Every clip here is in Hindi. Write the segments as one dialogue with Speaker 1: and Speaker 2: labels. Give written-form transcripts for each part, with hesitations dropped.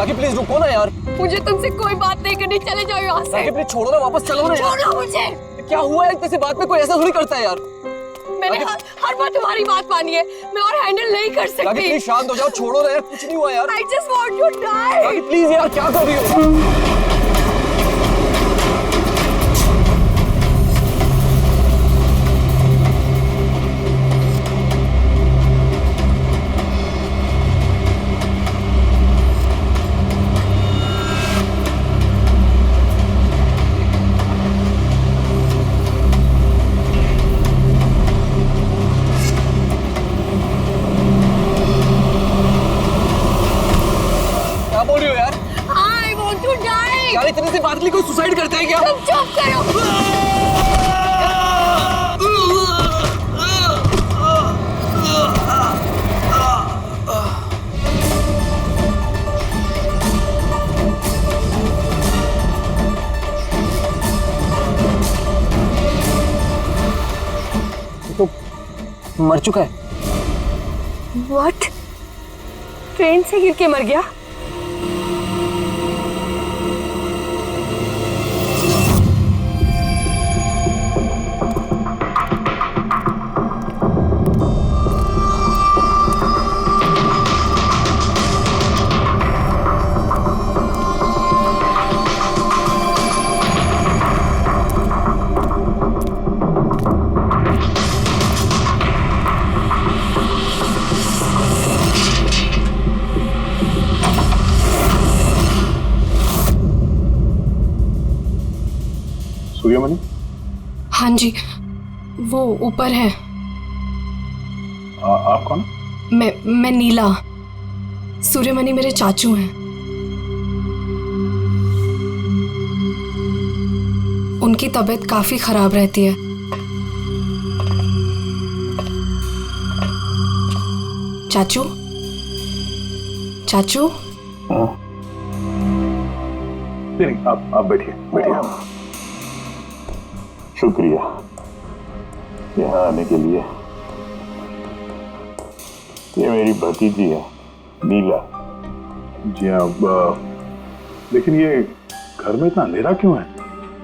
Speaker 1: राखी प्लीज रुको ना यार।
Speaker 2: मुझे तुमसे कोई बात नहीं करनी, चले जाओ यहाँ से।
Speaker 1: राखी प्लीज छोड़ो ना, वापस चलो ना यार।
Speaker 2: छोड़ो मुझे।
Speaker 1: क्या हुआ है, किसी बात में कोई ऐसा थोड़ी करता है यार।
Speaker 2: मैंने हर बार तुम्हारी बात मानी है, मैं और हैंडल नहीं कर सकती।
Speaker 1: राखी प्लीज शांत हो जाओ, छोड़ो ना यार, कुछ नहीं हुआ यार।
Speaker 2: I just want to die।
Speaker 1: Rakhi please यार, क्या कर रही हो? यार इतने से बात के लिए कोई सुसाइड करता है क्या?
Speaker 2: तुम चुप करो।
Speaker 1: तो मर चुका है।
Speaker 2: What? ट्रेन से गिर के मर गया?
Speaker 3: सूर्यमणि?
Speaker 2: हाँ जी, वो ऊपर है।
Speaker 3: आप कौन?
Speaker 2: मैं नीला। सूर्यमणि मेरे चाचू हैं। उनकी तबीयत काफी खराब रहती है। चाचू, चाचू।
Speaker 3: नहीं, आप बैठिए बैठिए। शुक्रिया यहाँ आने के लिए। ये मेरी भतीजी है नीला। जी हाँ, लेकिन ये घर में इतना अंधेरा क्यों है?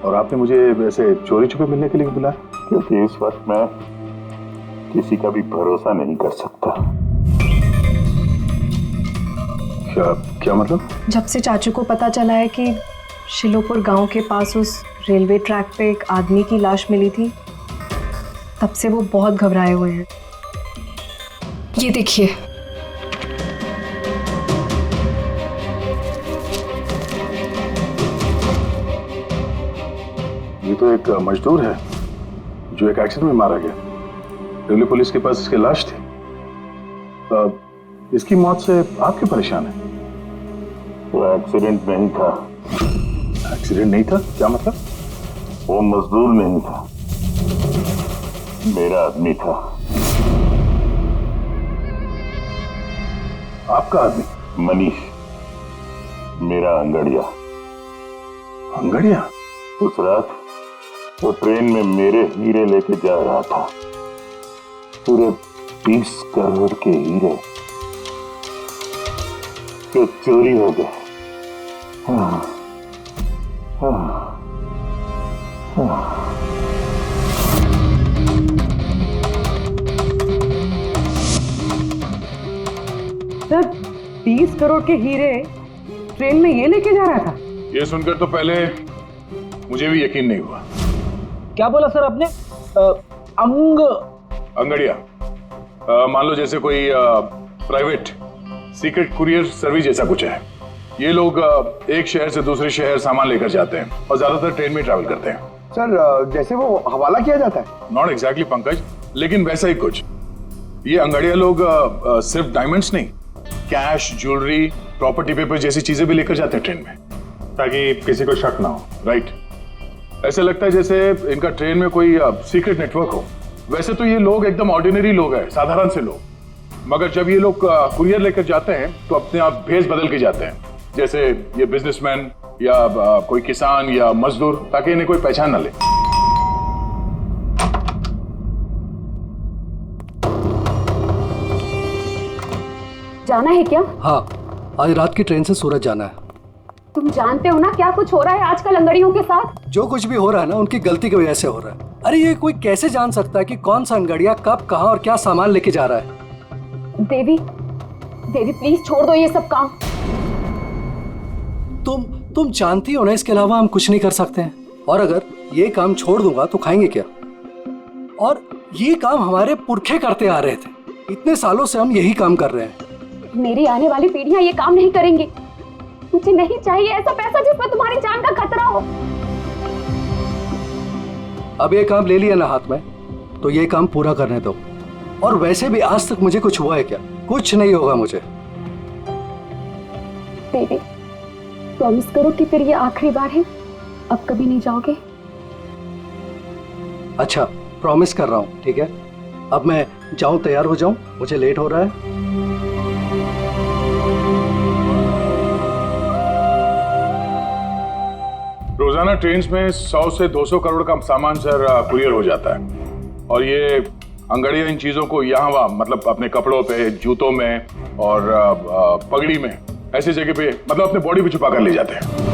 Speaker 3: और आपने मुझे वैसे चोरी छुपे मिलने के लिए बुलाया? क्योंकि इस वक्त मैं किसी का भी भरोसा नहीं कर सकता। क्या मतलब?
Speaker 2: जब से चाचू को पता चला है कि शिलोपुर गांव के पास उस रेलवे ट्रैक पे एक आदमी की लाश मिली थी, तब से वो बहुत घबराए हुए हैं। ये देखिए।
Speaker 3: ये तो एक मजदूर है जो एक एक्सीडेंट में मारा गया। रेलवे पुलिस के पास इसकी लाश थी। इसकी मौत से आप क्यों परेशान हैं? वो एक्सीडेंट नहीं था। एक्सीडेंट नहीं था? क्या मतलब? वो मजदूर नहीं था, मेरा आदमी था। आपका आदमी? मनीष, मेरा अंगड़िया। अंगड़िया? उस रात वो ट्रेन में मेरे हीरे लेके जा रहा था। पूरे 20 करोड़ के हीरे जो चोरी हो गए।
Speaker 4: सर, 20 करोड़ के हीरे ट्रेन में ये लेके जा रहा था?
Speaker 3: ये सुनकर तो पहले मुझे भी यकीन नहीं हुआ।
Speaker 1: क्या बोला सर आपने?
Speaker 3: अंगड़िया, मान लो जैसे कोई प्राइवेट सीक्रेट कुरियर सर्विस जैसा कुछ है। ये लोग एक शहर से दूसरे शहर सामान लेकर जाते हैं और ज्यादातर ट्रेन में ट्रैवल करते हैं।
Speaker 5: सर, जैसे वो हवाला किया जाता है?
Speaker 3: नॉट एग्जैक्टली पंकज, लेकिन वैसा ही कुछ। ये अंगड़िया लोग सिर्फ डायमंड्स नहीं, कैश, ज्वेलरी, प्रॉपर्टी पेपर जैसी चीजें भी लेकर जाते हैं ट्रेन में, ताकि किसी को शक ना हो। राइट? ऐसा लगता है जैसे इनका ट्रेन में कोई सीक्रेट नेटवर्क हो। वैसे तो ये लोग एकदम ऑर्डिनरी लोग हैं, साधारण से लोग, मगर जब ये लोग कुरियर लेकर जाते हैं तो अपने आप भेष बदल के जाते हैं, जैसे ये बिजनेसमैन या कोई किसान या मजदूर, ताकि इन्हें कोई पहचान ना ले।
Speaker 4: जाना है क्या?
Speaker 1: हाँ,
Speaker 6: आज रात की ट्रेन से सूरत जाना है।
Speaker 7: तुम जानते हो ना क्या कुछ हो रहा है आजकल अंगड़ियों के साथ।
Speaker 6: जो कुछ भी हो रहा है ना उनकी गलती की वजह से हो रहा है। अरे ये कोई कैसे जान सकता है कि कौन सा अंगड़िया कब कहाँ और क्या सामान लेके जा रहा है।
Speaker 7: देवी, देवी प्लीज छोड़ दो ये सब काम।
Speaker 6: तुम जानती हो ना, इसके अलावा हम कुछ नहीं कर सकते हैं। और अगर ये काम छोड़ दूंगा तो खाएंगे क्या? और ये काम हमारे पुरखे करते आ रहे थे, इतने सालों से हम यही काम कर रहे हैं।
Speaker 7: मेरी आने वाली पीढ़ियां ये काम नहीं करेंगी। मुझे नहीं चाहिए ऐसा पैसा जिसमें तुम्हारी जान का खतरा हो।
Speaker 6: अब ये काम ले लिया ना हाथ में, तो ये काम पूरा करने दो। और वैसे भी आज तक मुझे कुछ हुआ है क्या? कुछ नहीं होगा मुझे।
Speaker 7: देवी प्रॉमिस करो कि फिर ये आखिरी बार है, अब कभी नहीं जाओगे।
Speaker 6: अच्छा प्रॉमिस कर रहा हूँ, ठीक है। अब मैं जाऊं, तैयार हो जाऊं, मुझे लेट हो रहा है।
Speaker 3: रोजाना ट्रेन में 100 से 200 करोड़ का सामान सर कुरियर हो जाता है। और ये अंगड़िया इन चीजों को यहाँ वहाँ, मतलब अपने कपड़ों पे, जूतों में और पगड़ी में, ऐसी जगह पे, मतलब अपने बॉडी पे छुपा कर ले जाते हैं।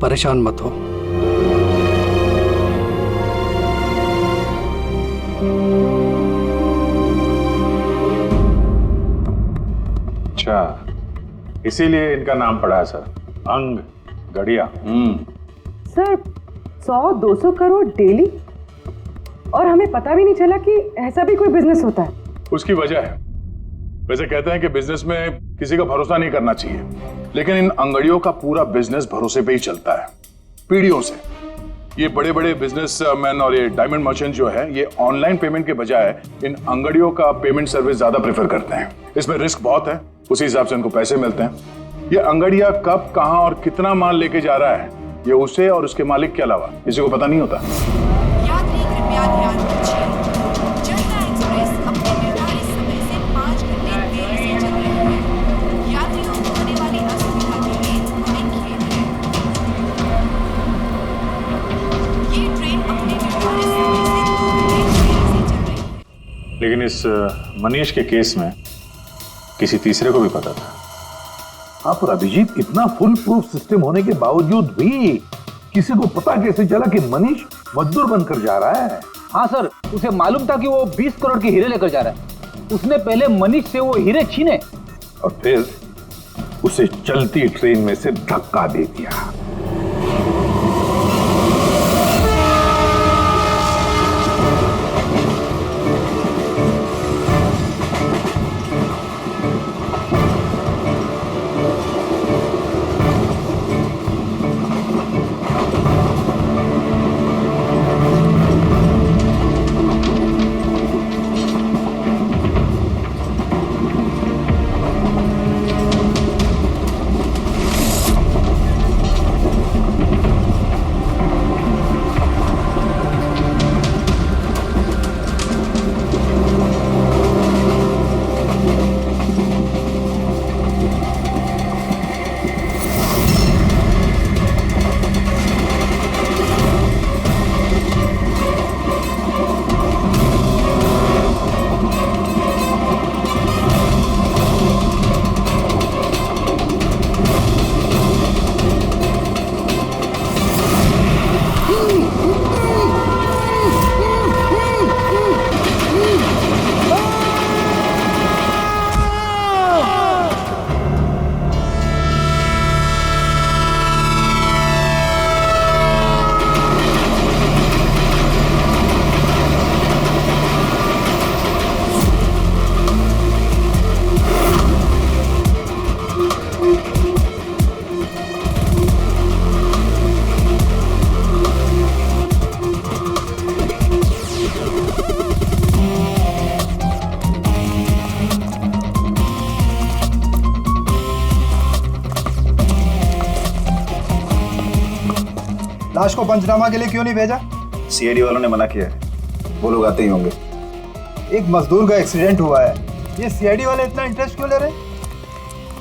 Speaker 6: परेशान मत हो।
Speaker 3: अच्छा, इसीलिए इनका नाम पड़ा है सर, अंग गड़िया।
Speaker 4: सर 100-200 करोड़ डेली, और हमें पता भी नहीं चला कि ऐसा भी कोई बिजनेस होता है।
Speaker 3: उसकी वजह है। वैसे कहते हैं कि बिजनेस में किसी का भरोसा नहीं करना चाहिए, लेकिन इन अंगड़ियों का पूरा बिजनेस भरोसे पे ही चलता है, पीढ़ियों से। ये बड़े बड़े बिजनेसमैन और ये डायमंड मर्चेंट जो है, ये ऑनलाइन पेमेंट के बजाय इन अंगड़ियों का पेमेंट सर्विस ज्यादा प्रेफर करते हैं। इसमें रिस्क बहुत है, उसी हिसाब से उनको पैसे मिलते हैं। ये अंगड़िया कब, कहां और कितना माल लेके जा रहा है, ये उसे और उसके मालिक के अलावा किसी को पता नहीं होता।
Speaker 8: यात्री कृपया ध्यान दीजिए, जनता एक्सप्रेस अपने निर्धारित समय से 5 घंटे देरी से चल रही है। यात्रियों को होने वाली असुविधा के लिए हमें खेद है। ये ट्रेन अपने निर्धारित समय से 2 घंटे देरी से चल रही है।
Speaker 3: लेकिन इस मनीष के केस में किसी तीसरे को भी पता था।
Speaker 5: हाँ पर अभिजीत, इतना फुल प्रूफ सिस्टम होने के बावजूद भी किसी को पता कैसे चला कि मनीष मजदूर बनकर जा रहा है?
Speaker 1: हाँ सर, उसे मालूम था कि वो 20 करोड़ के हीरे लेकर जा रहा है। उसने पहले मनीष से वो हीरे छीने
Speaker 5: और फिर उसे चलती ट्रेन में से धक्का दे दिया।
Speaker 9: लाश को पंचनामा के लिए क्यों नहीं भेजा?
Speaker 10: सीआईडी वालों ने मना किया है, वो लोग आते ही होंगे।
Speaker 9: एक मजदूर का एक्सीडेंट हुआ है, ये सीआईडी वाले इतना इंटरेस्ट क्यों ले रहे?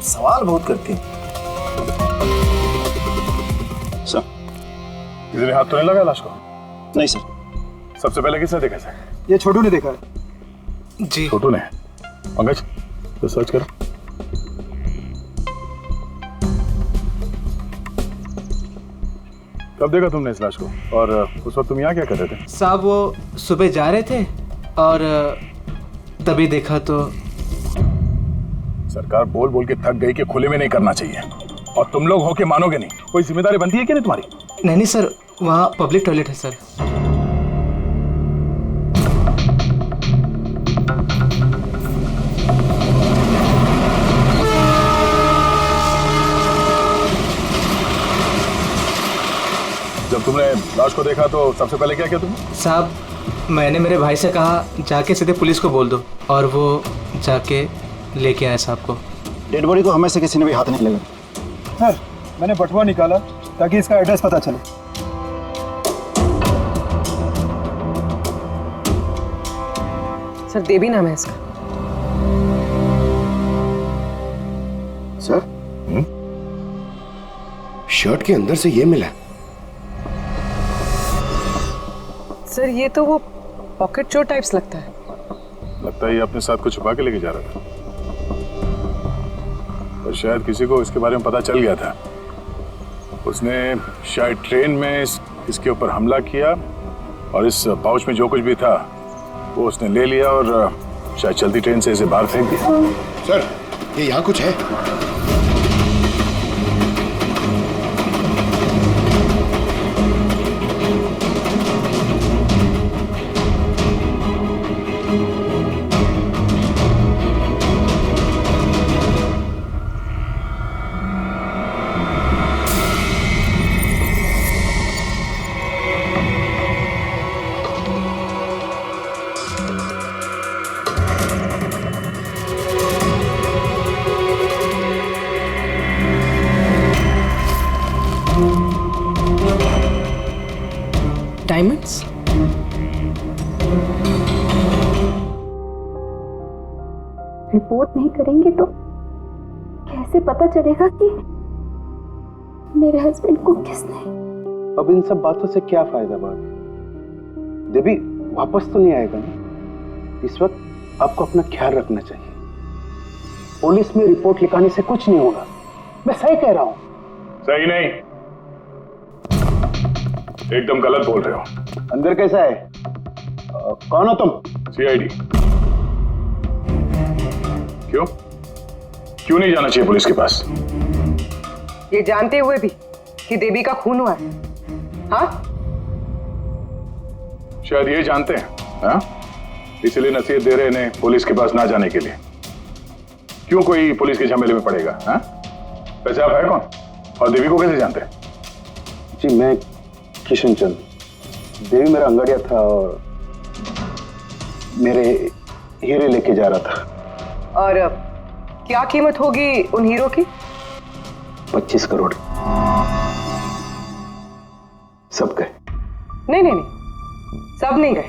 Speaker 10: सवाल बहुत करते हैं।
Speaker 3: सर, किसी ने हाथ तो नहीं लगाया लाश को?
Speaker 10: नहीं सर।
Speaker 3: सबसे पहले किसने देखा सर?
Speaker 9: ये छोटू ने देखा है।
Speaker 6: जी
Speaker 3: छोटू ने। पंकज, तो सर्च करो। कब देखा तुमने इस लाश को, और उस वक्त तुम यहाँ क्या कर रहे थे?
Speaker 11: साहब वो सुबह जा रहे थे और तभी देखा तो।
Speaker 3: सरकार बोल बोल के थक गई कि खुले में नहीं करना चाहिए, और तुम लोग हो के मानोगे नहीं। कोई जिम्मेदारी बनती है कि नहीं तुम्हारी?
Speaker 11: नहीं नहीं सर, वहाँ पब्लिक टॉयलेट है सर।
Speaker 3: जब तुमने लाश को देखा तो सबसे पहले क्या किया तुमने?
Speaker 11: साहब मैंने मेरे भाई से कहा जाके सीधे पुलिस को बोल दो, और वो जाके लेके आए साहब को।
Speaker 10: डेड बॉडी को हमें से किसी ने भी हाथ नहीं लगा।
Speaker 9: सर, मैंने बटुआ निकाला ताकि इसका एड्रेस पता चले।
Speaker 4: सर देवी नाम है इसका।
Speaker 10: सर
Speaker 12: शर्ट के अंदर से ये मिला।
Speaker 4: सर ये तो वो पॉकेट चोर टाइप्स लगता है।
Speaker 3: लगता है ये अपने साथ कुछ छुपा के लेके जा रहा था, और शायद किसी को इसके बारे में पता चल गया था। उसने शायद ट्रेन में इसके ऊपर हमला किया, और इस पाउच में जो कुछ भी था वो उसने ले लिया और शायद चलती ट्रेन से इसे बाहर फेंक दिया।
Speaker 12: सर ये यहाँ कुछ है।
Speaker 4: डायमंड्स?
Speaker 7: रिपोर्ट नहीं करेंगे तो कैसे पता चलेगा कि मेरे हस्बैंड को किसने?
Speaker 10: अब इन सब बातों से क्या फायदा भाभी? देवी वापस तो नहीं आएगा ना? इस वक्त आपको अपना ख्याल रखना चाहिए। पुलिस में रिपोर्ट लिखाने से कुछ नहीं होगा। मैं सही कह रहा हूँ।
Speaker 3: सही नहीं, एकदम गलत बोल रहे हो।
Speaker 10: अंदर कैसा है? कौन हो तुम?
Speaker 3: सीआईडी। क्यों क्यों नहीं जाना चाहिए पुलिस के पास?
Speaker 4: ये जानते हुए भी कि देवी का खून हुआ है? हाँ,
Speaker 3: शायद ये जानते हैं, हाँ? इसलिए नसीहत दे रहे हैं पुलिस के पास ना जाने के लिए। क्यों कोई पुलिस के झमेले में पड़ेगा? हाँ? वैसे आप है कौन, और देवी को कैसे जानते हैं?
Speaker 10: जी मैं किशन चंद। देवी मेरा अंगड़िया था और मेरे हीरे लेके जा रहा था।
Speaker 4: और क्या कीमत होगी उन हीरो की?
Speaker 10: 25 करोड़। सब गए?
Speaker 4: नहीं नहीं नहीं, सब नहीं गए।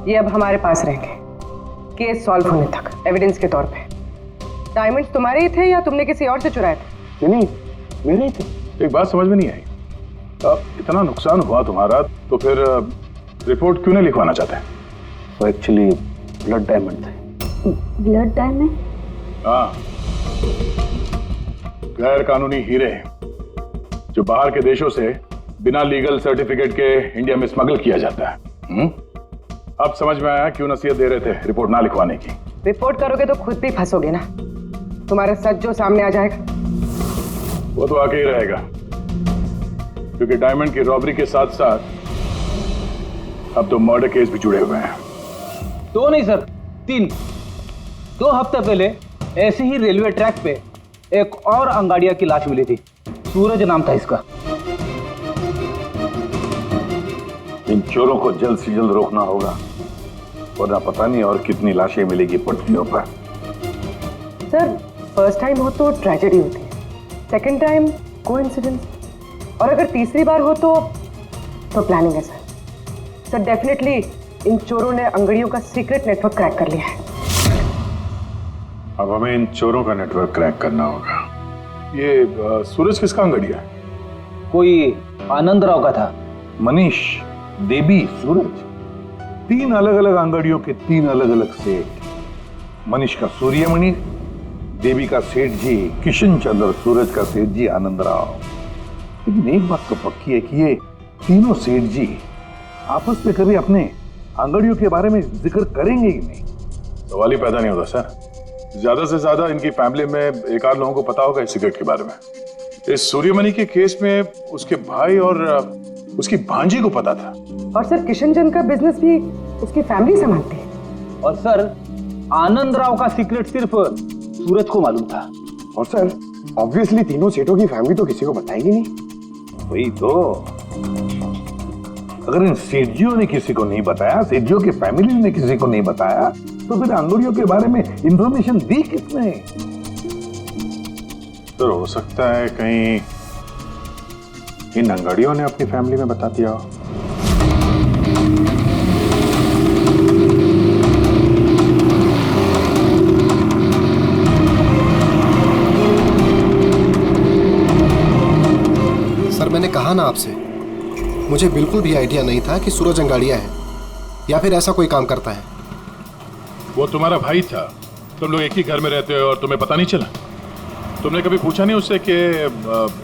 Speaker 4: ये अब हमारे पास रहेंगे केस सॉल्व होने तक, एविडेंस के तौर पे। डायमंड्स तुम्हारे ही थे या तुमने किसी और से चुराए थे?
Speaker 10: नहीं मेरे ही थे।
Speaker 3: एक बात समझ में नहीं आई, अब इतना नुकसान हुआ तुम्हारा तो फिर रिपोर्ट क्यों नहीं लिखवाना चाहते?
Speaker 10: वो एक्चुअली ब्लड डायमंड थे।
Speaker 7: Blood diamond?
Speaker 3: हाँ, गैर कानूनी हीरे जो बाहर के देशों से बिना लीगल सर्टिफिकेट के इंडिया में स्मगल किया जाता है। अब समझ में आया क्यों नसीहत दे रहे थे रिपोर्ट ना लिखवाने की।
Speaker 4: रिपोर्ट करोगे तो खुद भी फंसोगे ना। तुम्हारा सच जो सामने आ जाएगा
Speaker 3: वो तो आके ही रहेगा, क्योंकि डायमंड की रॉबरी के साथ साथ अब तो मर्डर केस भी जुड़े हुए हैं।
Speaker 1: 2 नहीं सर, 3। 2 हफ्ते पहले ऐसे ही रेलवे ट्रैक पे एक और अंगाड़िया की लाश मिली थी। सूरज नाम था इसका।
Speaker 5: इन चोरों को जल्द से जल्द रोकना होगा, वरना पता नहीं और कितनी लाशें मिलेगी पटरियों पर।
Speaker 4: सर फर्स्ट टाइम हो तो ट्रेजेडी होती है, सेकंड टाइम कोइंसिडेंस, और अगर तीसरी बार हो तो प्लानिंग है सर डेफिनेटली इन चोरों ने अंगड़ियों का सीक्रेट नेटवर्क क्रैक कर लिया है।
Speaker 3: अब हमें इन चोरों का नेटवर्क क्रैक करना होगा। ये सूरज किसका अंगड़िया है?
Speaker 1: कोई आनंद राव का था।
Speaker 5: मनीष, देवी, सूरज, 3 अलग अलग अंगड़ियों के 3 अलग अलग सेठ। मनीष का सूर्यमणि, देवी का सेठ जी किशन चंद्र, सूरज का सेठ जी आनंद राव। लेकिन एक बात तो पक्की है कि ये तीनों सेठ जी आपस में कभी अपने अंगड़ियों के बारे में जिक्र करेंगे ही नहीं।
Speaker 3: सवाल ही पैदा नहीं होता सर। ज्यादा से ज्यादा इनकी फैमिली में एक आध लोगों को पता होगा इस सिगरेट के बारे में। इस सूर्यमणि के केस में उसके भाई और उसकी भांजी को पता था।
Speaker 4: और सर किशन चंद का बिजनेस भी उसकी फैमिली संभालती है।
Speaker 1: और सर आनंद राव का सीक्रेट सिर्फ सूरज को मालूम था।
Speaker 12: और सर ऑब्वियसली तीनों सेठों की फैमिली तो किसी को बताएगी नहीं।
Speaker 5: वही तो, अगर इन सेठजियों ने किसी को नहीं बताया, सेठजियों की फैमिली ने किसी को नहीं बताया, तो फिर अंगड़ियों के बारे में इंफॉर्मेशन दी किसने?
Speaker 3: तो हो सकता है कहीं इन अंगड़ियों ने अपनी फैमिली में बता दिया हो।
Speaker 12: सर मैंने कहा ना आपसे, मुझे बिल्कुल भी आइडिया नहीं था कि सूरज अंगाड़िया है या फिर ऐसा कोई काम करता है।
Speaker 3: वो तुम्हारा भाई था, तुम लोग एक ही घर में रहते हो और तुम्हें पता नहीं चला? तुमने कभी पूछा नहीं उससे कि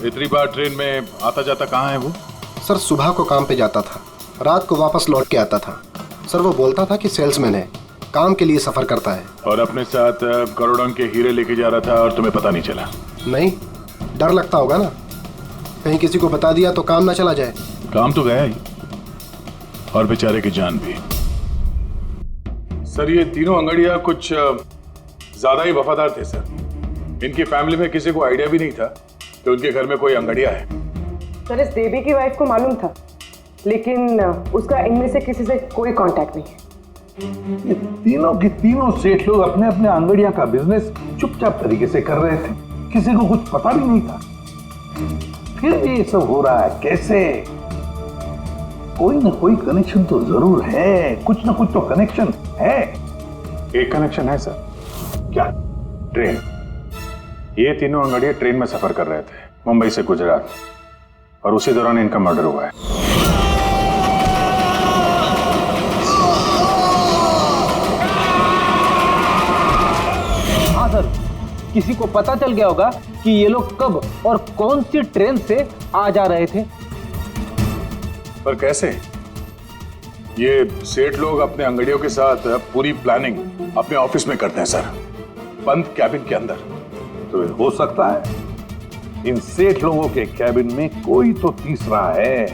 Speaker 3: इतनी बार ट्रेन में आता जाता कहाँ है वो?
Speaker 12: सर सुबह को काम पे जाता था, रात को वापस लौट के आता था। सर वो बोलता था कि सेल्समैन है, काम के लिए सफर करता है।
Speaker 3: और अपने साथ करोड़ों के हीरे लेके जा रहा था और तुम्हें पता नहीं चला?
Speaker 12: नहीं, डर लगता होगा ना, कहीं किसी को बता दिया तो काम ना चला जाए।
Speaker 3: काम तो गया ही, और बेचारे की जान भी। सर ये तीनों अंगड़िया कुछ ज्यादा ही वफादार थे सर। इनकी फैमिली में किसी को आइडिया भी नहीं था कि उनके घर में कोई अंगड़िया है।
Speaker 4: सर इस देवी की वाइफ को मालूम था, लेकिन उसका इनमें से किसी से कोई कांटेक्ट नहीं है।
Speaker 5: ये तीनों के तीनों सेठ लोग अपने अपने अंगड़िया का बिजनेस चुपचाप तरीके से कर रहे थे, किसी को कुछ पता भी नहीं था। फिर ये सब हो रहा है कैसे? कोई ना कोई कनेक्शन तो जरूर है, कुछ ना कुछ तो कनेक्शन है।
Speaker 3: एक कनेक्शन है सर।
Speaker 5: क्या?
Speaker 3: ट्रेन। ये तीनों अंगड़िया ट्रेन में सफर कर रहे थे मुंबई से गुजरात, और उसी दौरान इनका मर्डर हुआ है।
Speaker 1: हाँ सर, किसी को पता चल गया होगा कि ये लोग कब और कौन सी ट्रेन से आ जा रहे थे।
Speaker 3: पर कैसे? ये सेठ लोग अपने अंगड़ियों के साथ पूरी प्लानिंग अपने ऑफिस में करते हैं सर, बंद कैबिन के अंदर।
Speaker 5: तो हो सकता है इन सेठ लोगों के कैबिन में कोई तो तीसरा है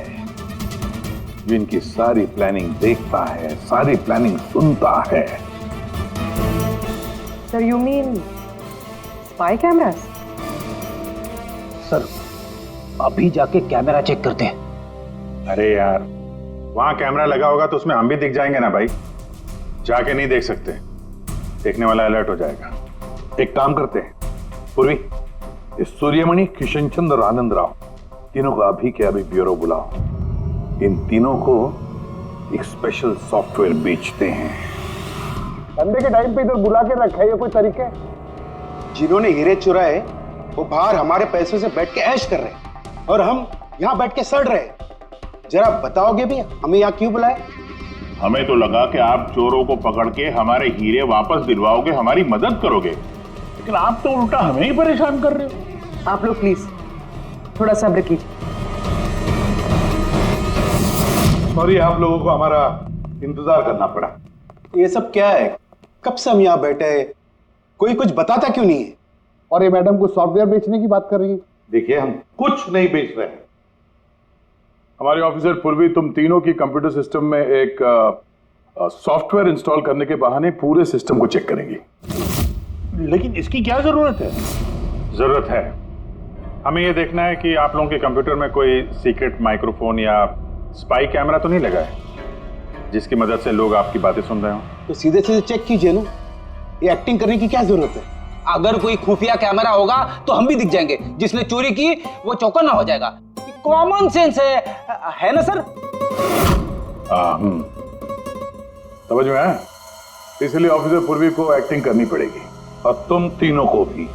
Speaker 5: जो इनकी सारी प्लानिंग देखता है, सारी प्लानिंग सुनता है।
Speaker 4: Sir you mean spy cameras?
Speaker 1: Sir अभी जाके कैमरा चेक करते हैं।
Speaker 3: अरे यार, वहां कैमरा लगा होगा तो उसमें हम भी दिख जाएंगे ना भाई। जाके नहीं देख सकते, देखने वाला अलर्ट हो जाएगा।
Speaker 5: एक काम करते हैं पूर्वी, इस सूर्यमणि, किशन चंद्र और आनंद राव तीनों को अभी के अभी ब्यूरो बुलाओ। इन तीनों को एक स्पेशल सॉफ्टवेयर बेचते हैं।
Speaker 10: संडे के टाइम पे इधर बुला के रखा है, ये कोई तरीका है? जिन्होंने हीरे चुराए वो बाहर हमारे पैसों से बैठ के ऐश कर रहे हैं और हम यहाँ बैठ के सड़ रहे हैं। जरा बताओगे भी हमें यहाँ क्यों बुलाए?
Speaker 3: हमें तो लगा कि आप चोरों को पकड़ के हमारे हीरे वापस दिलवाओगे, हमारी मदद करोगे, लेकिन आप तो उल्टा हमें ही परेशान कर रहे हो।
Speaker 4: आप लोग प्लीज थोड़ा सब्र कीजिए।
Speaker 5: सॉरी, आप लोगों को हमारा इंतजार करना पड़ा।
Speaker 10: ये सब क्या है? कब से हम यहाँ बैठे हैं, कोई कुछ बताता क्यों नहीं है? और ये मैडम कुछ सॉफ्टवेयर बेचने की बात कर रही है।
Speaker 5: देखिए, हम कुछ नहीं बेच रहे हैं।
Speaker 3: हमारे ऑफिसर पूर्वी तुम तीनों की कंप्यूटर सिस्टम में एक सॉफ्टवेयर इंस्टॉल करने के बहाने पूरे सिस्टम को चेक करेंगी।
Speaker 5: लेकिन इसकी क्या जरूरत है?
Speaker 3: जरूरत है, हमें यह देखना है कि आप लोगों के कंप्यूटर में कोई सीक्रेट माइक्रोफोन या स्पाई कैमरा तो नहीं लगा है जिसकी मदद से लोग आपकी बातें सुन रहे हो।
Speaker 10: तो सीधे सीधे चेक कीजिए ना, ये एक्टिंग करने की क्या जरूरत है?
Speaker 1: अगर कोई खुफिया कैमरा होगा तो हम भी दिख जाएंगे, जिसने चोरी की वो चौकन्ना हो जाएगा। कॉमन सेंस है ना सर?
Speaker 5: समझ में आया? इसलिए ऑफिसर पूर्वी को एक्टिंग करनी पड़ेगी और तुम तीनों को भी।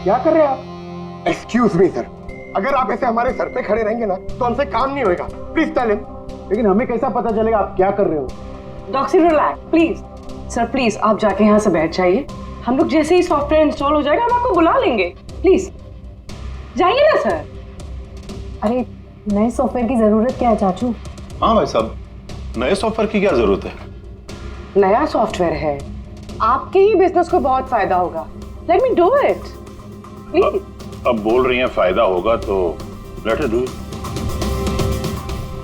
Speaker 12: क्या कर रहे हैं आप? एक्सक्यूज मी सर, अगर आप ऐसे हमारे सर पे खड़े रहेंगे ना तो हमसे काम नहीं होगा। Please tell him.
Speaker 10: लेकिन हमें कैसा पता चलेगा आप क्या कर रहे हो?
Speaker 4: Doctor relax please. Sir please आप जाके यहाँ से बैठ जाइए, हम लोग जैसे ही सॉफ्टवेयर इंस्टॉल हो जाएगा हम आपको बुला लेंगे। प्लीज जाइए ना सर।
Speaker 2: अरे नए सॉफ्टवेयर की जरूरत क्या है चाचू?
Speaker 3: हाँ भाई साहब, नए सॉफ्टवेयर की क्या जरूरत है?
Speaker 4: नया सॉफ्टवेयर है, आपके ही बिजनेस को बहुत फायदा होगा। Let me do it please.
Speaker 3: अब बोल रही हैं फायदा होगा तो let us do it.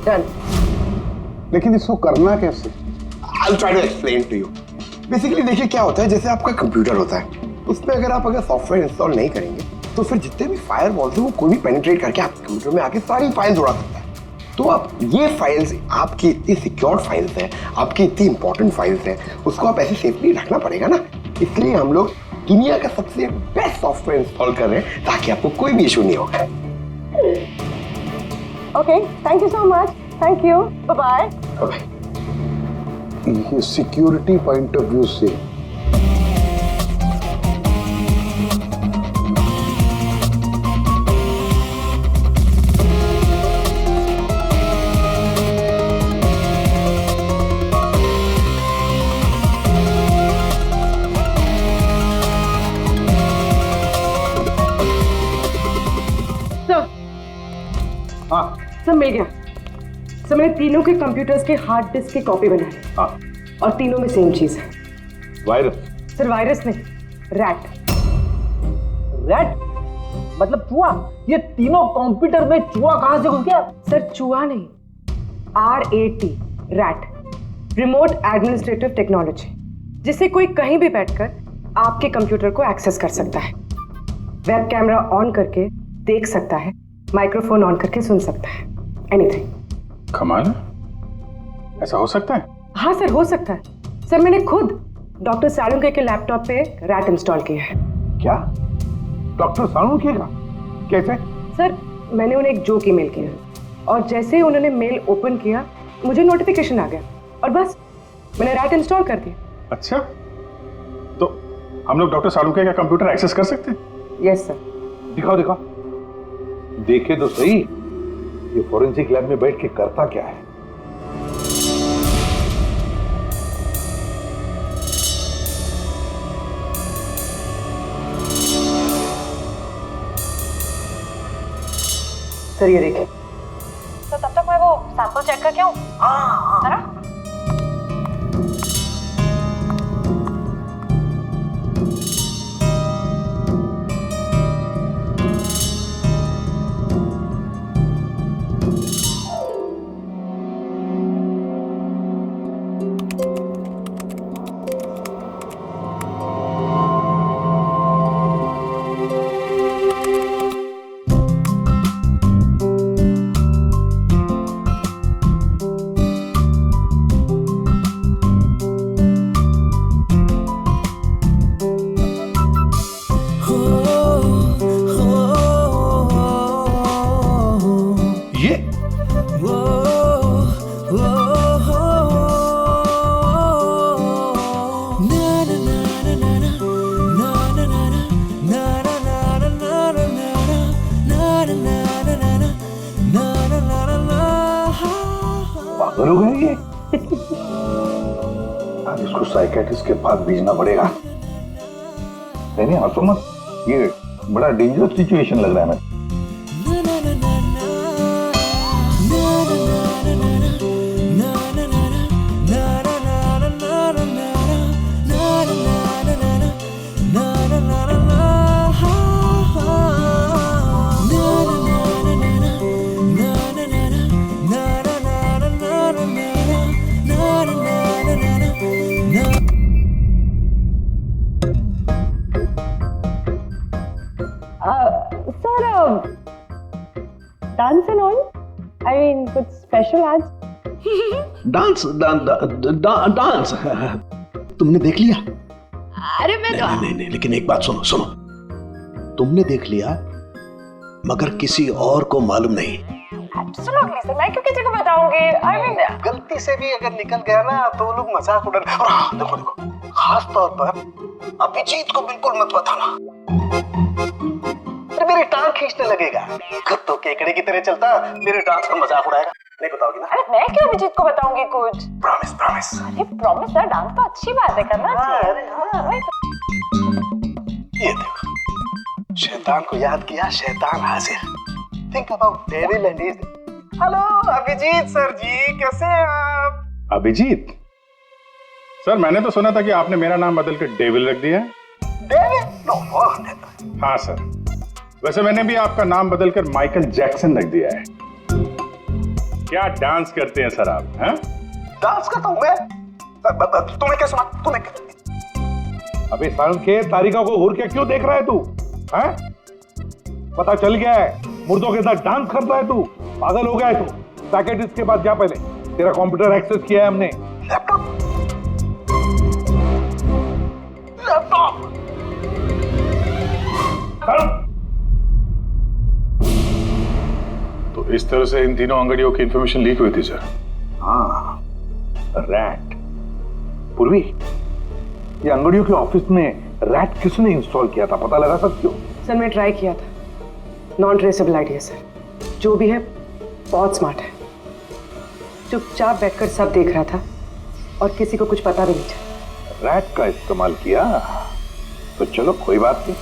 Speaker 4: Done.
Speaker 10: लेकिन इसको करना कैसे?
Speaker 12: I'll try to explain to you. Basically देखिए क्या होता है, जैसे आपका कंप्यूटर होता है, उसमें अगर सॉफ्टवेयर इंस्टॉल नहीं करेंगे तो फिर जितने भी फायरवॉल्स हैं वो कोई भी पेनिट्रेट करके आपके कंप्यूटर में आके सारी फाइल्स उड़ा सकता है। तो आप ये फाइल्स, आपकी इतनी सिक्योर्ड फाइल्स हैं, आपकी इतनी इंपॉर्टेंट फाइल्स हैं, उसको आप ऐसे सेफली रखना पड़ेगा ना। इसलिए हम लोग दुनिया का सबसे बेस्ट सॉफ्टवेयर इंस्टॉल कर रहे हैं ताकि आपको कोई भी इशू नहीं होगा।
Speaker 4: Okay, thank you so much. Thank you, bye bye.
Speaker 12: Bye.
Speaker 10: ये सिक्योरिटी पॉइंट ऑफ व्यू से
Speaker 4: सर मिल गया। सर मैंने तीनों के कंप्यूटर्स के हार्ड डिस्क की कॉपी बनाई।
Speaker 3: हाँ।
Speaker 4: और तीनों में सेम चीज है।
Speaker 3: वायरस?
Speaker 4: सर वायरस नहीं, रैट।
Speaker 1: रैट मतलब चूहा? ये तीनों कंप्यूटर में चूहा कहां से घुस गया?
Speaker 4: सर चूहा नहीं, RAT, rat, remote administrative technology, जिससे कोई कहीं भी बैठकर आपके कंप्यूटर को एक्सेस कर सकता है, वेब कैमरा ऑन करके देख सकता है, माइक्रोफोन ऑन करके सुन सकता है, एनीथिंग।
Speaker 3: कमाल है, ऐसा हो सकता है?
Speaker 4: हाँ सर हो सकता है। सर मैंने खुद डॉक्टर सालुंके के लैपटॉप पे रैट इंस्टॉल किया है।
Speaker 10: क्या? डॉक्टर सालुंके का? कैसे?
Speaker 4: सर मैंने उन्हें एक जोक ईमेल किया और जैसे ही उन्होंने मेल ओपन किया मुझे नोटिफिकेशन आ गया और बस मैंने रैट इंस्टॉल कर दिया।
Speaker 3: अच्छा, तो हम लोग डॉक्टर सालुंके का कंप्यूटर एक्सेस कर सकते हैं?
Speaker 4: Yes sir.
Speaker 10: दिखाओ दिखाओ, देखे तो सही ये फोरेंसिक लैब में बैठ के करता क्या है।
Speaker 4: सर ये देखिए।
Speaker 13: तो तब तक मैं वो सैंपल चेक करके आऊं? है ना?
Speaker 5: पागल हो गए ये? आज इसको साइकेट्रिस्ट के पास भेजना पड़ेगा। नहीं हंसो मत, ये बड़ा डेंजरस सिचुएशन लग रहा है।
Speaker 4: Dance and all, I mean कुछ स्पेशल आज?
Speaker 10: डांस डांस तुमने देख लिया?
Speaker 7: अरे मैं तो
Speaker 10: नहीं, लेकिन एक बात सुनो सुनो, तुमने देख लिया मगर किसी और को मालूम नहीं।
Speaker 13: एब्सोल्युटली सर, मैं क्यों किसी को बताऊंगी? आई मीन
Speaker 10: गलती से भी अगर निकल गया ना तो वो लोग मजाक उड़ा। और हाँ, देखो देखो, खास तौर पर अभिजीत को बिल्कुल मत बताना, मेरी टांग खींचने लगेगा। खुद तो केकड़े की तरह चलता, मेरे डांस का मजाक उड़ाएगा। नहीं बताओगी ना?
Speaker 13: अरे मैं क्यों अभिजीत को बताऊंगी कुछ?
Speaker 10: Promise promise.
Speaker 13: अरे प्रॉमिस सर, डांस तो अच्छी बात है, करना चाहिए।
Speaker 10: अरे हाँ। ये देखो, शैतान को याद किया, शैतान हाजिर। Think about devil and his. Hello Abhijit sir ji, कैसे हैं आप?
Speaker 3: अभिजीत सर, मैंने तो सुना था कि आपने मेरा नाम बदल कर डेविल रख दिया है।
Speaker 10: डेविल? नो।
Speaker 3: हाँ सर, वैसे मैंने भी आपका नाम बदलकर माइकल जैक्सन रख दिया है। क्या डांस करते हैं सर आप? हैं?
Speaker 10: डांस करता हूँ मैं? तुम्हें क्या सुना? तुम्हें क्या?
Speaker 5: अबे सारंग के तारिका को घूर के क्यों देख रहा है तू? हैं? पता चल गया है, मुर्दों के साथ डांस करता है तू। पागल हो गया है तू। साइकियाट्रिस्ट के पास जा पहले, तेरा कंप्यूटर एक्सेस किया है हमने।
Speaker 10: लैपटॉप?
Speaker 3: तो इस तरह से इन तीनों अंगड़ियों की इंफॉर्मेशन लीक हुई थी सर।
Speaker 5: हाँ, रैट। पूर्वी, ये अंगड़ियों के ऑफिस में रैट किसने इंस्टॉल किया था, पता लगा सकते हो?
Speaker 4: सर मैं ट्राई किया था, नॉन ट्रेसेबल आइडिया सर। जो भी है बहुत स्मार्ट है, चुपचाप बैठकर सब देख रहा था और किसी को कुछ पता भी नहीं चला।
Speaker 5: रैट का इस्तेमाल किया तो चलो कोई बात नहीं,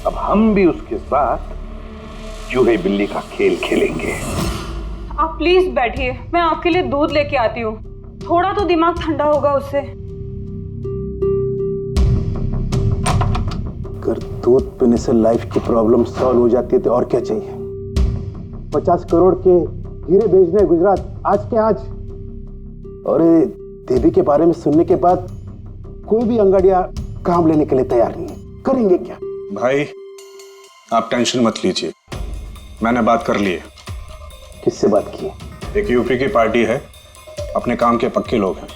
Speaker 5: अब हम भी उसके साथ चूहे बिल्ली का खेल खेलेंगे।
Speaker 13: आप प्लीज बैठिए, मैं आपके लिए दूध लेके आती हूँ, थोड़ा तो दिमाग ठंडा होगा उससे।
Speaker 10: अगर दूध पीने से लाइफ की प्रॉब्लम सॉल्व हो जाती है तो और क्या चाहिए। 50 करोड़ के हीरे भेजने गुजरात आज के आज, और देवी के बारे में सुनने के बाद कोई भी अंगड़िया काम लेने के लिए तैयार नहीं है। करेंगे क्या?
Speaker 14: भाई आप टेंशन मत लीजिए, मैंने बात कर ली है।
Speaker 10: किससे बात की?
Speaker 14: एक यूपी की पार्टी है, अपने काम के पक्के लोग हैं।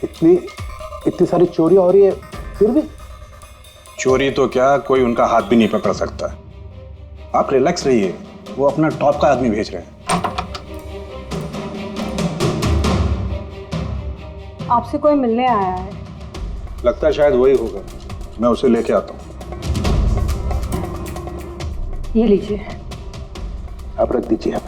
Speaker 10: इतनी सारी चोरियां हो रही है फिर भी?
Speaker 14: चोरी तो क्या, कोई उनका हाथ भी नहीं पकड़ सकता। आप रिलैक्स रहिए, वो अपना टॉप का आदमी भेज रहे हैं।
Speaker 13: आपसे कोई मिलने आया है?
Speaker 14: लगता है शायद वही होगा, मैं उसे लेके आता हूँ।
Speaker 4: ये लीजिए।
Speaker 10: आप रख दीजिए। आप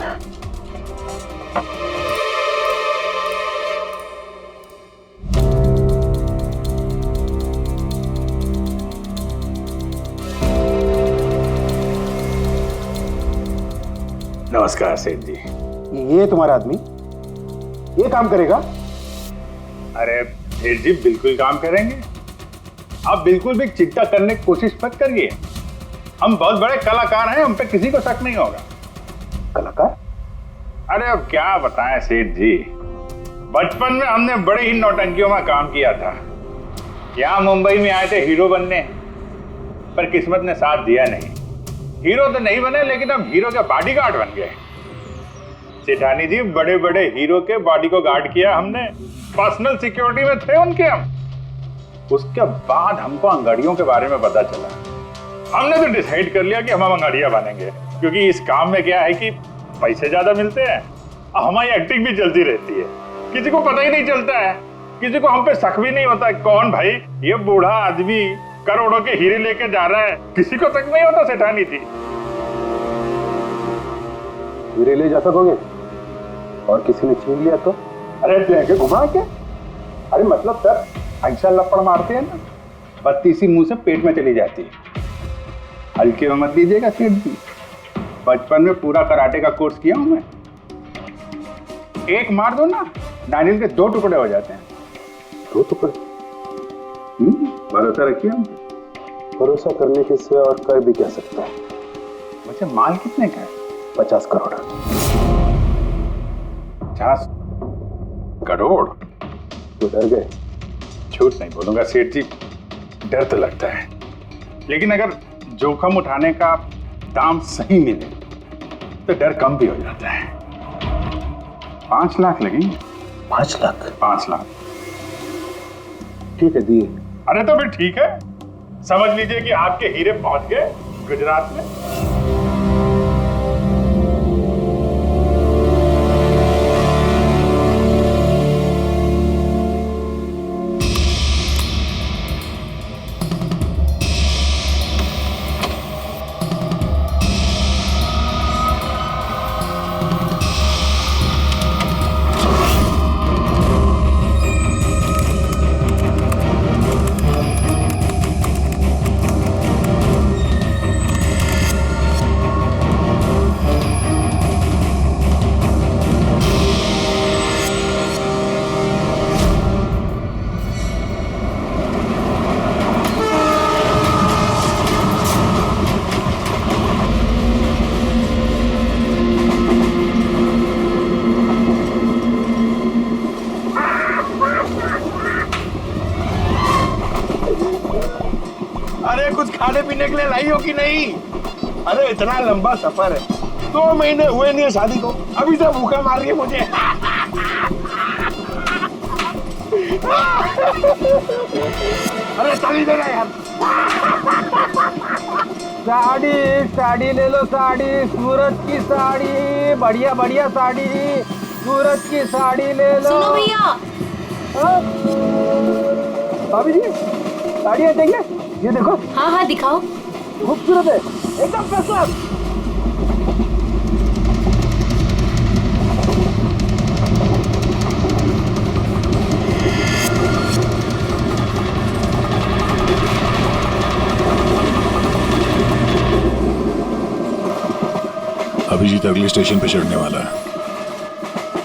Speaker 3: नमस्कार सेठ जी।
Speaker 10: ये तुम्हारा आदमी ये काम करेगा?
Speaker 3: अरे सेठ जी बिल्कुल काम करेंगे, आप बिल्कुल भी चिंता करने की कोशिश मत करिए। हम बहुत बड़े कलाकार हैं, हम पे किसी को शक नहीं होगा।
Speaker 10: कलाकार?
Speaker 3: अरे अब क्या बताएं सेठ जी, बचपन में हमने बड़े ही नौटंकियों में काम किया था। यहाँ मुंबई में आए थे हीरो बनने, पर किस्मत ने साथ दिया नहीं। हीरो तो नहीं बने, लेकिन अब हीरो के बॉडीगार्ड बन गए। सेठानी जी, बड़े बड़े हीरो के बॉडी को गार्ड किया हमने, पर्सनल सिक्योरिटी में थे उनके हम। उसके बाद हमको अंगड़ियों के बारे में पता चला, हमने तो डिसाइड कर लिया कि हम अंगड़िया बनेंगे, क्योंकि इस काम में क्या है कि पैसे ज्यादा मिलते हैं और हमारी एक्टिंग भी चलती रहती है। किसी को पता ही नहीं चलता है, किसी को हम पे शक भी नहीं होता। कौन भाई ये बूढ़ा आदमी करोड़ों के हीरे लेके जा रहा है, किसी को शक नहीं होता। सेठानी थी,
Speaker 10: हीरे ले जा सकोगे? और किसी ने छीन लिया तो?
Speaker 9: अरे देंगे घुमा के। अरे मतलब सर ऐसा लपड़ मारते हैं ना, बत्ती सी मुंह से पेट में चली जाती है। हल्के में मत लीजिएगा सेठ जी, बचपन में पूरा कराटे का कोर्स किया हूं मैं। एक मार दो ना, नारियल के 2 टुकड़े हो जाते हैं।
Speaker 10: 2 टुकड़े?
Speaker 9: भरोसा रखिए हम।
Speaker 10: भरोसा करने के सिवा और कर भी क्या सकता है?
Speaker 9: वैसे माल कितने का है?
Speaker 10: 50 करोड़।
Speaker 9: 50 करोड़?
Speaker 10: तो डर गए?
Speaker 9: झूठ नहीं बोलूंगा सेठ जी, डर तो लगता है, लेकिन अगर जोखिम उठाने का दाम सही मिले तो डर कम भी हो जाता है। 5 लाख लगेंगे।
Speaker 10: 5 लाख?
Speaker 9: 5 लाख।
Speaker 10: ठीक है, दिए।
Speaker 9: अरे तो फिर ठीक है, समझ लीजिए कि आपके हीरे पहुंच गए गुजरात में।
Speaker 12: अरे कुछ खाने पीने के लिए लाई हो कि नहीं? अरे इतना लंबा सफर है, 2 महीने हुए नहीं है शादी को, अभी से भूखा मार रही है मुझे। अरे साड़ी देना यार।
Speaker 1: साड़ी साड़ी ले लो, साड़ी सूरज की साड़ी, बढ़िया बढ़िया साड़ी, सूरज की साड़ी ले लो।
Speaker 2: सुनो भैया।
Speaker 1: भाभी जी साड़ियाँ चाहिए? ये देखो।
Speaker 2: हाँ हाँ दिखाओ।
Speaker 1: खूबसूरत है, एकदम फर्स्ट क्लास।
Speaker 3: अभिजीत अगले स्टेशन पे चढ़ने वाला है,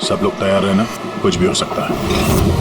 Speaker 3: सब लोग तैयार रहना, कुछ भी हो सकता है।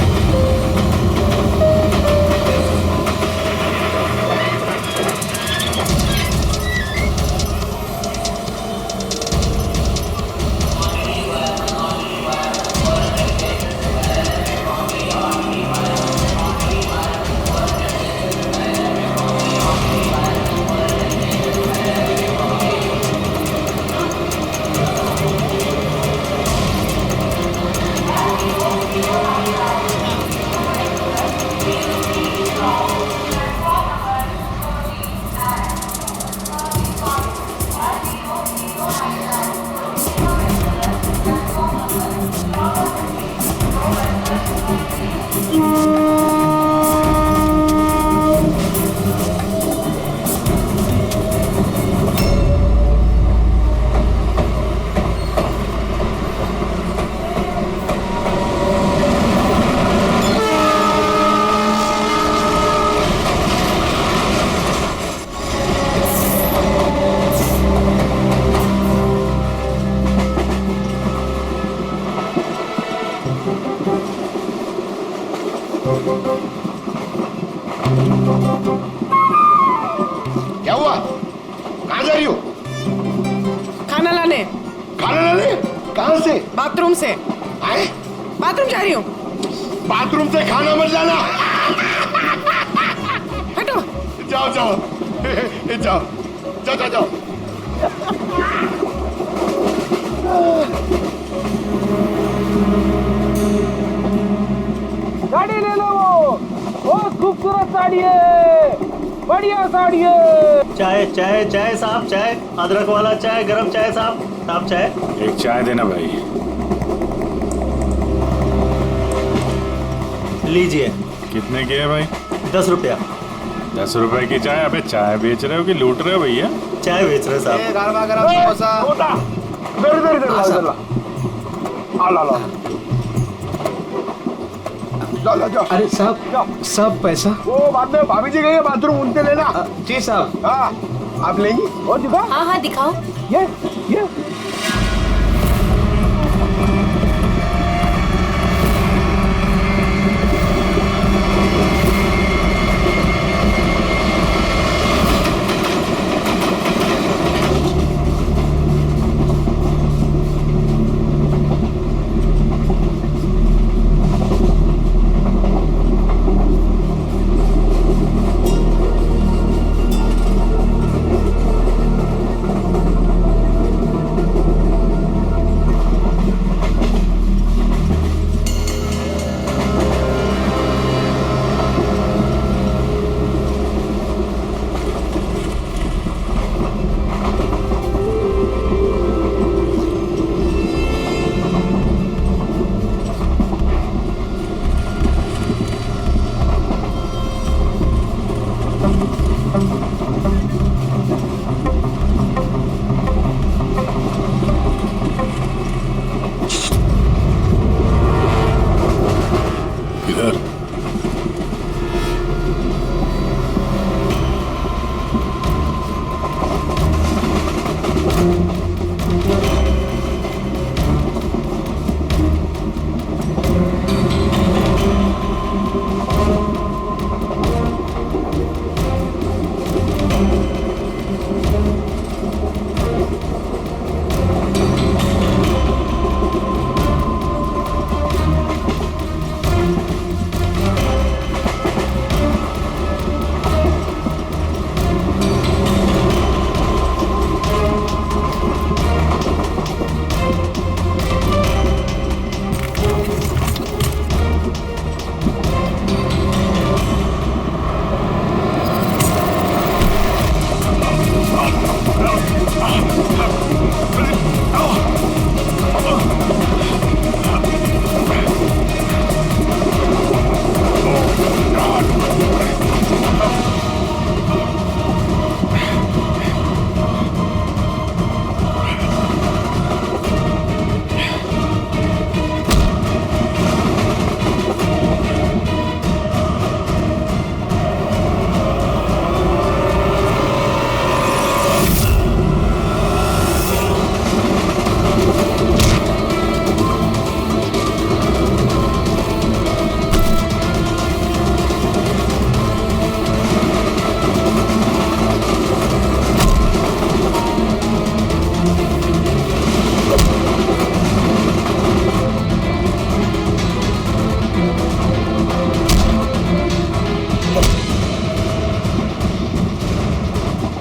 Speaker 12: क्या हुआ? कहाँ जा रही हो?
Speaker 4: खाना लाने।
Speaker 12: खाना लाने? कहाँ से?
Speaker 4: बाथरूम से।
Speaker 12: आए?
Speaker 4: बाथरूम जा रही हूँ।
Speaker 12: बाथरूम से खाना मत लाना।
Speaker 4: हटो।
Speaker 12: जाओ जाओ जाओ जाओ जाओ जाओ।
Speaker 1: साड़ी ले लो, बहुत खूबसूरत साड़ी है, बढ़िया साड़ी है।
Speaker 15: चाय चाय चाय साहब, चाय अदरक वाला चाय, गरम चाय साहब, साहब चाय।
Speaker 3: एक चाय देना भाई।
Speaker 15: लीजिए।
Speaker 3: कितने की है भाई?
Speaker 15: 10 रुपया।
Speaker 3: 10 रुपए की चाय? अबे चाय बेच रहे हो कि लूट रहे हो भैया?
Speaker 15: चाय बेच रहे साहब।
Speaker 12: गरमा गरम समोसा। ला ला जाओ
Speaker 11: अरे साहब सब पैसा
Speaker 12: वो बाद में भाभी जी गई है बाथरूम, उनसे लेना।
Speaker 11: जी साहब।
Speaker 12: हाँ आप लेंगी?
Speaker 10: और दिखा।
Speaker 7: हाँ हाँ दिखाओ।
Speaker 10: ये
Speaker 3: इधर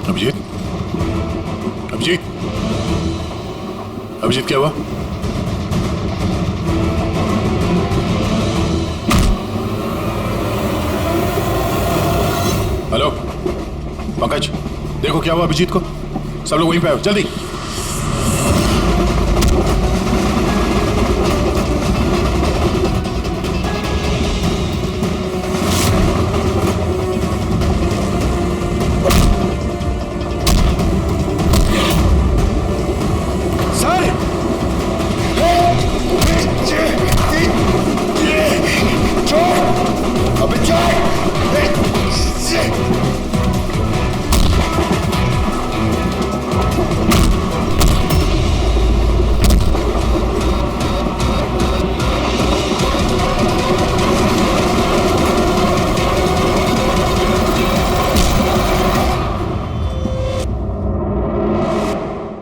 Speaker 3: अभिजीत, अभिजीत, अभिजीत क्या हुआ? हेलो पंकज, देखो क्या हुआ अभिजीत को। सब लोग वहीं पे आओ जल्दी।